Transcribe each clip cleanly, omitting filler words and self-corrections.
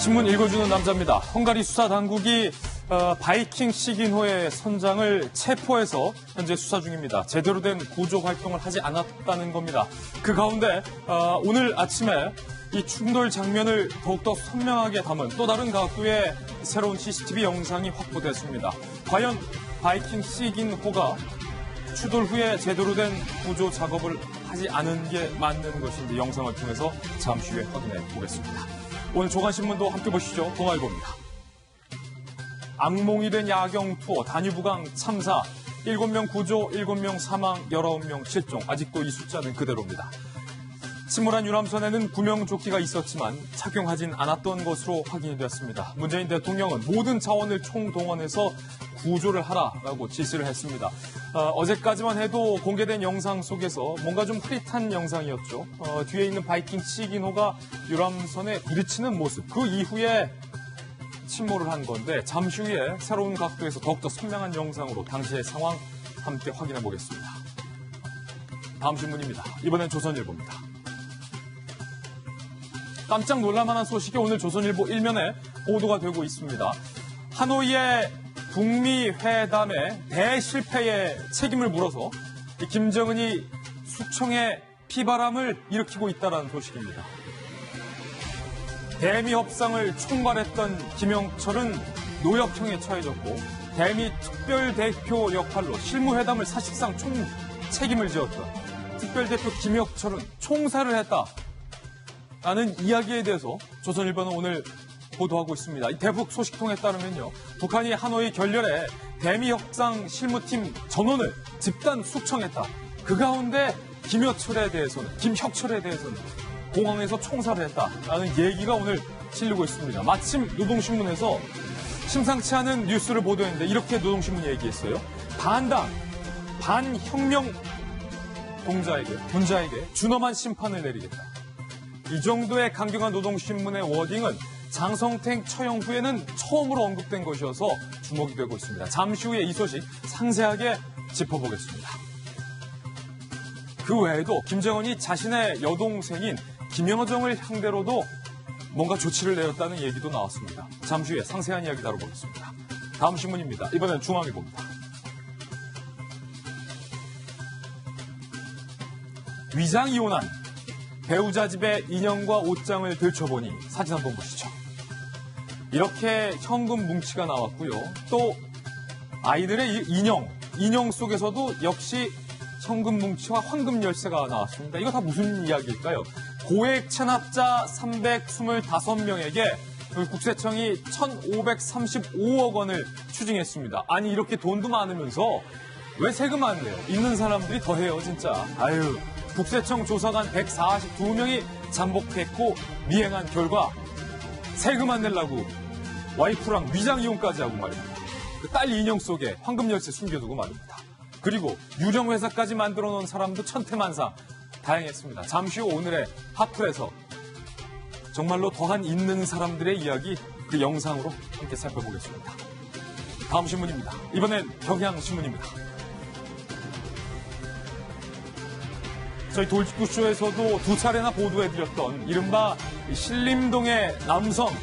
신문 읽어주는 남자입니다. 헝가리 수사당국이 바이킹 시긴호의 선장을 체포해서 현재 수사 중입니다. 제대로 된 구조 활동을 하지 않았다는 겁니다. 그 가운데 오늘 아침에 이 충돌 장면을 더욱더 선명하게 담은 또 다른 각도의 새로운 CCTV 영상이 확보됐습니다. 과연 바이킹 시긴호가 추돌 후에 제대로 된 구조 작업을 하지 않은 게 맞는 것인지 영상을 통해서 잠시 후에 확인해 보겠습니다. 오늘 조간신문도 함께 보시죠. 동아일보입니다. 악몽이 된 야경 투어, 다뉴브강 참사, 7명 구조, 7명 사망, 19명 실종. 아직도 이 숫자는 그대로입니다. 침몰한 유람선에는 구명조끼가 있었지만 착용하진 않았던 것으로 확인이 되었습니다. 문재인 대통령은 모든 자원을 총동원해서 구조를 하라라고 지시를 했습니다. 어제까지만 해도 공개된 영상 속에서 뭔가 좀 흐릿한 영상이었죠. 뒤에 있는 바이킹 시긴호가 유람선에 부딪히는 모습, 그 이후에 침몰을 한 건데 잠시 후에 새로운 각도에서 더욱더 선명한 영상으로 당시의 상황 함께 확인해 보겠습니다. 다음 신문입니다. 이번엔 조선일보입니다. 깜짝 놀랄만한 소식이 오늘 조선일보 1면에 보도가 되고 있습니다. 하노이의 북미 회담의 대실패에 책임을 물어서 김정은이 숙청에 피바람을 일으키고 있다는 소식입니다. 대미 협상을 총괄했던 김영철은 노역형에 처해졌고 대미 특별대표 역할로 실무회담을 사실상 책임을 지었던 특별대표 김영철은 총살을 했다라는 이야기에 대해서 조선일보는 오늘 보도하고 있습니다. 이 대북 소식통에 따르면요, 북한이 하노이 결렬에 대미 협상 실무팀 전원을 집단 숙청했다. 그 가운데 김혁철에 대해서는 공항에서 총살을 했다라는 얘기가 오늘 실리고 있습니다. 마침 노동신문에서 심상치 않은 뉴스를 보도했는데 이렇게 노동신문이 얘기했어요. 반혁명 군자에게 준엄한 심판을 내리겠다. 이 정도의 강경한 노동신문의 워딩은 장성택 처형 후에는 처음으로 언급된 것이어서 주목이 되고 있습니다. 잠시 후에 이 소식 상세하게 짚어보겠습니다. 그 외에도 김정은이 자신의 여동생인 김여정을 상대로도 뭔가 조치를 내렸다는 얘기도 나왔습니다. 잠시 후에 상세한 이야기 다뤄보겠습니다. 다음 신문입니다. 이번엔 중앙일보입니다. 위장 이혼한 배우자 집에 인형과 옷장을 들춰보니 사진 한번 보시죠. 이렇게 현금 뭉치가 나왔고요. 또 아이들의 인형 속에서도 역시 현금 뭉치와 황금 열쇠가 나왔습니다. 이거 다 무슨 이야기일까요? 고액 체납자 325명에게 국세청이 1,535억 원을 추징했습니다. 아니 이렇게 돈도 많으면서 왜 세금 안 내요? 있는 사람들이 더 해요 진짜. 아유, 국세청 조사관 142명이 잠복했고 미행한 결과 세금 안 내려고 와이프랑 위장 이혼까지 하고 말입니다. 그 딸 인형 속에 황금 열쇠 숨겨두고 말입니다. 그리고 유령 회사까지 만들어 놓은 사람도 천태만상 다행했습니다. 잠시 후 오늘의 핫플에서 정말로 더한 있는 사람들의 이야기 그 영상으로 함께 살펴보겠습니다. 다음 신문입니다. 이번엔 경향신문입니다. 저희 돌직구쇼에서도 두 차례나 보도해드렸던 이른바 신림동의 남성,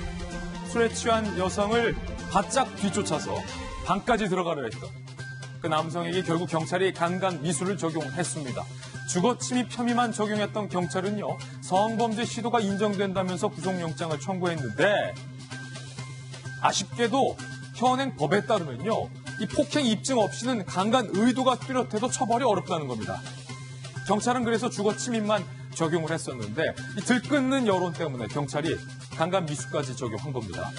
술에 취한 여성을 바짝 뒤쫓아서 방까지 들어가려 했던 그 남성에게 결국 경찰이 강간 미수를 적용했습니다. 주거 침입 혐의만 적용했던 경찰은요, 성범죄 시도가 인정된다면서 구속영장을 청구했는데 아쉽게도 현행 법에 따르면요, 이 폭행 입증 없이는 강간 의도가 뚜렷해도 처벌이 어렵다는 겁니다. 경찰은 그래서 주거 침입만 적용을 했었는데 이 들끓는 여론 때문에 경찰이 강간 미수까지 적용한 겁니다.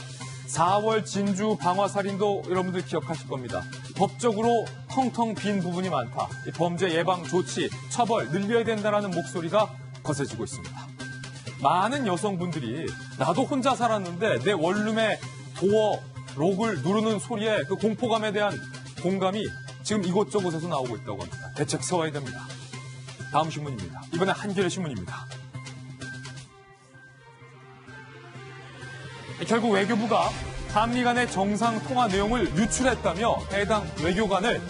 4월 진주 방화살인도 여러분들 기억하실 겁니다. 법적으로 텅텅 빈 부분이 많다. 범죄 예방 조치, 처벌 늘려야 된다는 목소리가 거세지고 있습니다. 많은 여성분들이 나도 혼자 살았는데 내 원룸의 도어, 록을 누르는 소리에 그 공포감에 대한 공감이 지금 이곳저곳에서 나오고 있다고 합니다. 대책 세워야 됩니다. 다음 신문입니다. 이번엔 한겨레 신문입니다. 결국 외교부가 한미 간의 정상 통화 내용을 유출했다며 해당 외교관을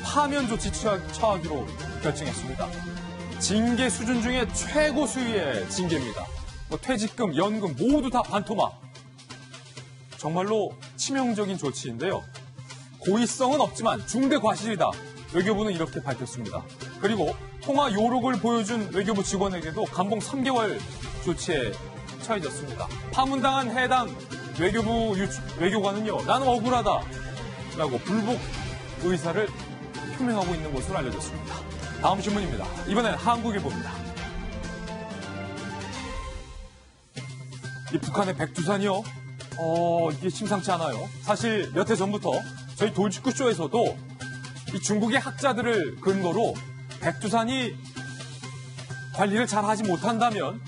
파면 조치 처하기로 결정했습니다. 징계 수준 중에 최고 수위의 징계입니다. 퇴직금, 연금 모두 다 반토막. 정말로 치명적인 조치인데요. 고의성은 없지만 중대 과실이다. 외교부는 이렇게 밝혔습니다. 그리고 통화 요록을 보여준 외교부 직원에게도 감봉 3개월 조치에 처해졌습니다. 파문당한 해당 외교부 외교관은요, 나는 억울하다 라고 불복 의사를 표명하고 있는 것으로 알려졌습니다. 다음 신문입니다. 이번엔 한국일보입니다. 이 북한의 백두산이요, 이게 심상치 않아요. 사실 몇 해 전부터 저희 돌직구쇼에서도 이 중국의 학자들을 근거로 백두산이 관리를 잘 하지 못한다면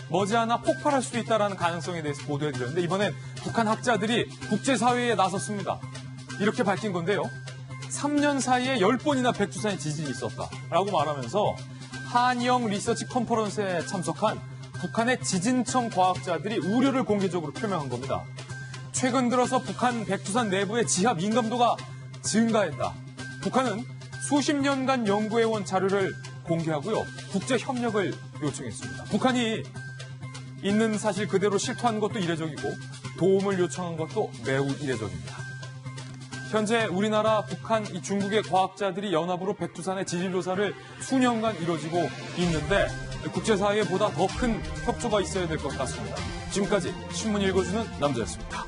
머지않아 폭발할 수도 있다는 가능성에 대해서 보도해드렸는데, 이번엔 북한 학자들이 국제사회에 나섰습니다. 이렇게 밝힌 건데요. 3년 사이에 10번이나 백두산에 지진이 있었다라고 말하면서 한영 리서치 컨퍼런스에 참석한 북한의 지진청 과학자들이 우려를 공개적으로 표명한 겁니다. 최근 들어서 북한 백두산 내부의 지하 민감도가 증가했다. 북한은 수십 년간 연구해온 자료를 공개하고요, 국제 협력을 요청했습니다. 북한이 있는 사실 그대로 실토한 것도 이례적이고 도움을 요청한 것도 매우 이례적입니다. 현재 우리나라, 북한, 이 중국의 과학자들이 연합으로 백두산의 지질 조사를 수년간 이뤄지고 있는데 국제사회에 보다 더 큰 협조가 있어야 될 것 같습니다. 지금까지 신문 읽어주는 남자였습니다.